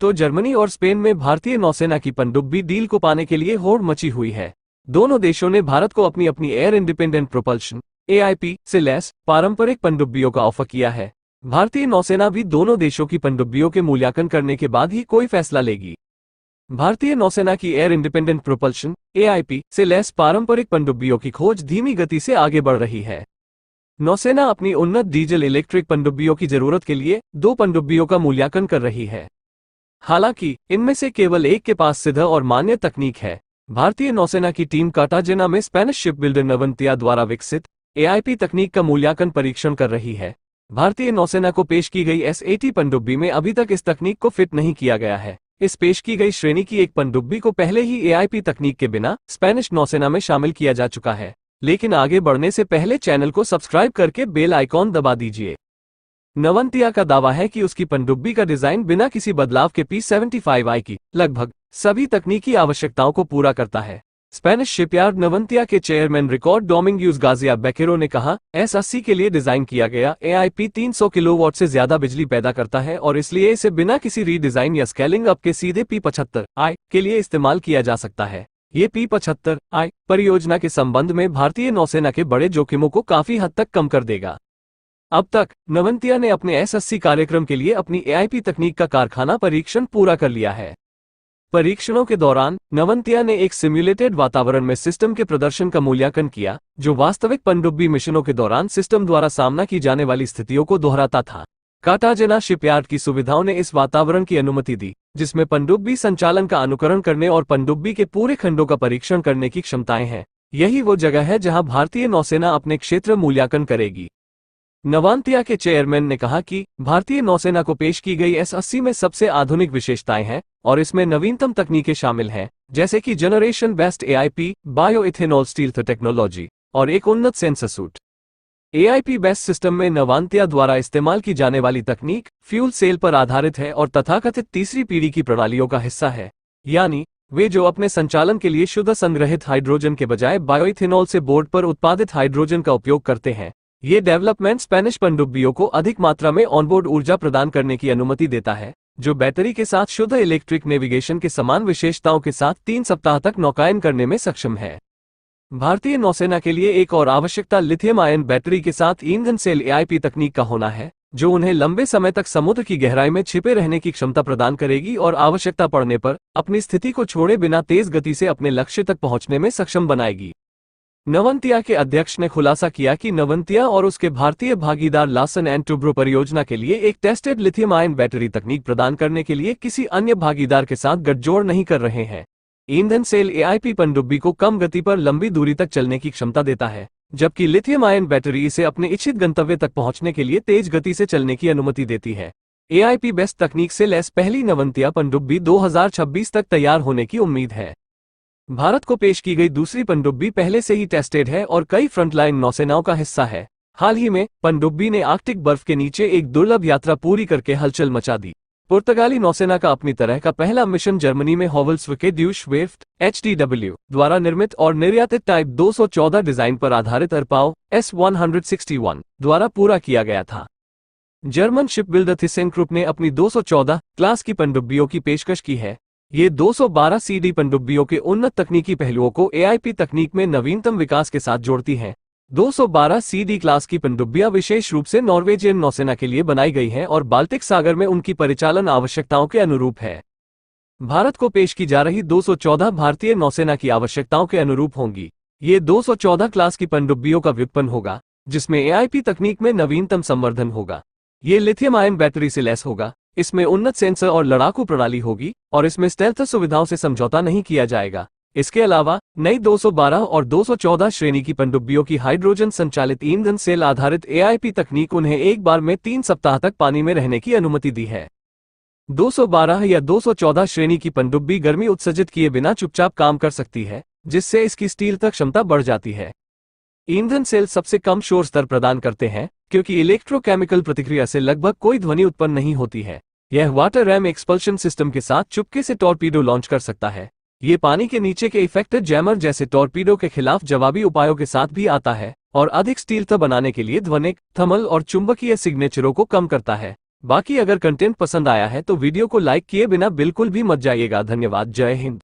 तो जर्मनी और स्पेन में भारतीय नौसेना की पनडुब्बी डील को पाने के लिए होड़ मची हुई है। दोनों देशों ने भारत को अपनी अपनी एयर इंडिपेंडेंट प्रोपल्शन (AIP) से लैस पारंपरिक पनडुब्बियों का ऑफर किया है। भारतीय नौसेना भी दोनों देशों की पनडुब्बियों के मूल्यांकन करने के बाद ही कोई फैसला लेगी। भारतीय नौसेना की एयर इंडिपेंडेंट प्रोपल्शन (AIP) से लैस पारंपरिक पनडुब्बियों की खोज धीमी गति से आगे बढ़ रही है। नौसेना अपनी उन्नत डीजल इलेक्ट्रिक पनडुब्बियों की जरूरत के लिए 2 पनडुब्बियों का मूल्यांकन कर रही है। हालांकि इनमें से केवल एक के पास सिद्ध और मान्य तकनीक है। भारतीय नौसेना की टीम कार्टाजेना में स्पेनिश शिप बिल्डर नवंतिया द्वारा विकसित AIP तकनीक का मूल्यांकन परीक्षण कर रही है। भारतीय नौसेना को पेश की गई S80 पनडुब्बी में अभी तक इस तकनीक को फिट नहीं किया गया है। इस पेश की गई श्रेणी की एक पनडुब्बी को पहले ही AIP तकनीक के बिना स्पेनिश नौसेना में शामिल किया जा चुका है। लेकिन आगे बढ़ने से पहले चैनल को सब्सक्राइब करके बेल आइकॉन दबा दीजिए। नवंतिया का दावा है कि उसकी पनडुब्बी का डिजाइन बिना किसी बदलाव के P75I की लगभग सभी तकनीकी आवश्यकताओं को पूरा करता है। स्पेनिश शिपयार्ड नवंतिया के चेयरमैन रिकॉर्ड डोमिंग्यूज गाजिया बेकेरो ने कहा, S80 के लिए डिजाइन किया गया AIP 300 किलोवाट से ज्यादा बिजली पैदा करता है और इसलिए इसे बिना किसी रीडिजाइन या स्केलिंग अप के सीधे P75I के लिए इस्तेमाल किया जा सकता है। ये P75I परियोजना के संबंध में भारतीय नौसेना के बड़े जोखिमों को काफी हद तक कम कर देगा। अब तक नवंतिया ने अपने S80 कार्यक्रम के लिए अपनी AIP तकनीक का कारखाना परीक्षण पूरा कर लिया है। परीक्षणों के दौरान नवंतिया ने एक सिम्युलेटेड वातावरण में सिस्टम के प्रदर्शन का मूल्यांकन किया, जो वास्तविक पनडुब्बी मिशनों के दौरान सिस्टम द्वारा सामना की जाने वाली स्थितियों को दोहराता था। कार्टाजेना शिपयार्ड की सुविधाओं ने इस वातावरण की अनुमति दी, जिसमें पनडुब्बी संचालन का अनुकरण करने और पनडुब्बी के पूरे खंडों का परीक्षण करने की क्षमताएं हैं। यही वो जगह है जहां भारतीय नौसेना अपने क्षेत्र मूल्यांकन करेगी। नवंतिया के चेयरमैन ने कहा कि भारतीय नौसेना को पेश की गई S80 में सबसे आधुनिक विशेषताएं हैं और इसमें नवीनतम तकनीकें शामिल हैं, जैसे कि generation best AIP, bioethanol stealth technology और एक उन्नत sensor suit. AIP best system में नवंतिया द्वारा इस्तेमाल की जाने वाली तकनीक फ्यूल सेल पर आधारित है और तथाकथित तीसरी पीढ़ी की प्रणालियों का हिस्सा है, यानी वे जो अपने संचालन के लिए शुद्ध संग्रहित हाइड्रोजन के बजाय बायोइथेनॉल से बोर्ड पर उत्पादित हाइड्रोजन का उपयोग करते हैं। ये डेवलपमेंट स्पेनिश पनडुब्बियों को अधिक मात्रा में ऑनबोर्ड ऊर्जा प्रदान करने की अनुमति देता है, जो बैटरी के साथ शुद्ध इलेक्ट्रिक नेविगेशन के समान विशेषताओं के साथ 3 सप्ताह तक नौकायन करने में सक्षम है। भारतीय नौसेना के लिए एक और आवश्यकता लिथियम आयन बैटरी के साथ ईंधन सेल AIP तकनीक का होना है, जो उन्हें लंबे समय तक समुद्र की गहराई में छिपे रहने की क्षमता प्रदान करेगी और आवश्यकता पड़ने पर अपनी स्थिति को छोड़े बिना तेज गति से अपने लक्ष्य तक पहुंचने में सक्षम बनाएगी। नवंतिया के अध्यक्ष ने खुलासा किया कि नवंतिया और उसके भारतीय भागीदार लार्सन एंड टुब्रो परियोजना के लिए एक टेस्टेड लिथियम आयन बैटरी तकनीक प्रदान करने के लिए किसी अन्य भागीदार के साथ गठजोड़ नहीं कर रहे हैं। ईंधन सेल AIP पनडुब्बी को कम गति पर लंबी दूरी तक चलने की क्षमता देता है, जबकि लिथियम आयन बैटरी इसे अपने इच्छित गंतव्य तक पहुंचने के लिए तेज गति से चलने की अनुमति देती है। AIP बेस्ट तकनीक से लैस पहली नवंतिया पनडुब्बी 2026 तक तैयार होने की उम्मीद है। भारत को पेश की गई दूसरी पनडुब्बी पहले से ही टेस्टेड है और कई फ्रंटलाइन नौसेनाओं का हिस्सा है। हाल ही में पनडुब्बी ने आर्कटिक बर्फ के नीचे एक दुर्लभ यात्रा पूरी करके हलचल मचा दी। पुर्तगाली नौसेना का अपनी तरह का पहला मिशन जर्मनी में हॉवल्सवर्के ड्यूशवेफ्ट HDW द्वारा निर्मित और निर्यातित टाइप 214 डिजाइन पर आधारित अरपाव S161 द्वारा पूरा किया गया था। जर्मन शिप बिल्डर थिसेनक्रुप ने अपनी 214 क्लास की पनडुब्बियों की पेशकश की है। ये 212 CD पनडुब्बियों के उन्नत तकनीकी पहलुओं को AIP तकनीक में नवीनतम विकास के साथ जोड़ती हैं। 212 CD क्लास की पनडुब्बियां विशेष रूप से नॉर्वेजियन नौसेना के लिए बनाई गई हैं और बाल्टिक सागर में उनकी परिचालन आवश्यकताओं के अनुरूप है। भारत को पेश की जा रही 214 भारतीय नौसेना की आवश्यकताओं के अनुरूप होंगी। ये 214 क्लास की पनडुब्बियों का व्युत्पन्न होगा, जिसमें AIP तकनीक में नवीनतम संवर्धन होगा। ये लिथियम आयन बैटरी से लैस होगा, इसमें उन्नत सेंसर और लड़ाकू प्रणाली होगी और इसमें स्टेल्थ सुविधाओं से समझौता नहीं किया जाएगा। इसके अलावा नई 212 और 214 श्रेणी की पनडुब्बियों की हाइड्रोजन संचालित ईंधन सेल आधारित AIP तकनीक उन्हें एक बार में 3 सप्ताह तक पानी में रहने की अनुमति दी है। 212 या 214 श्रेणी की पनडुब्बी गर्मी उत्सर्जित किए बिना चुपचाप काम कर सकती है, जिससे इसकी स्टील तक क्षमता बढ़ जाती है। ईंधन सेल सबसे कम शोर स्तर प्रदान करते हैं, क्योंकि इलेक्ट्रोकेमिकल प्रतिक्रिया से लगभग कोई ध्वनि उत्पन्न नहीं होती है। यह वाटर रैम एक्सपल्शन सिस्टम के साथ चुपके से टॉर्पीडो लॉन्च कर सकता है। ये पानी के नीचे के इफेक्टेड जैमर जैसे टॉर्पीडो के खिलाफ जवाबी उपायों के साथ भी आता है और अधिक स्टील बनाने के लिए ध्वनिक, थर्मल और चुंबकीय सिग्नेचरों को कम करता है। बाकी अगर कंटेंट पसंद आया है तो वीडियो को लाइक किए बिना बिल्कुल भी मत जाइएगा। धन्यवाद। जय हिंद।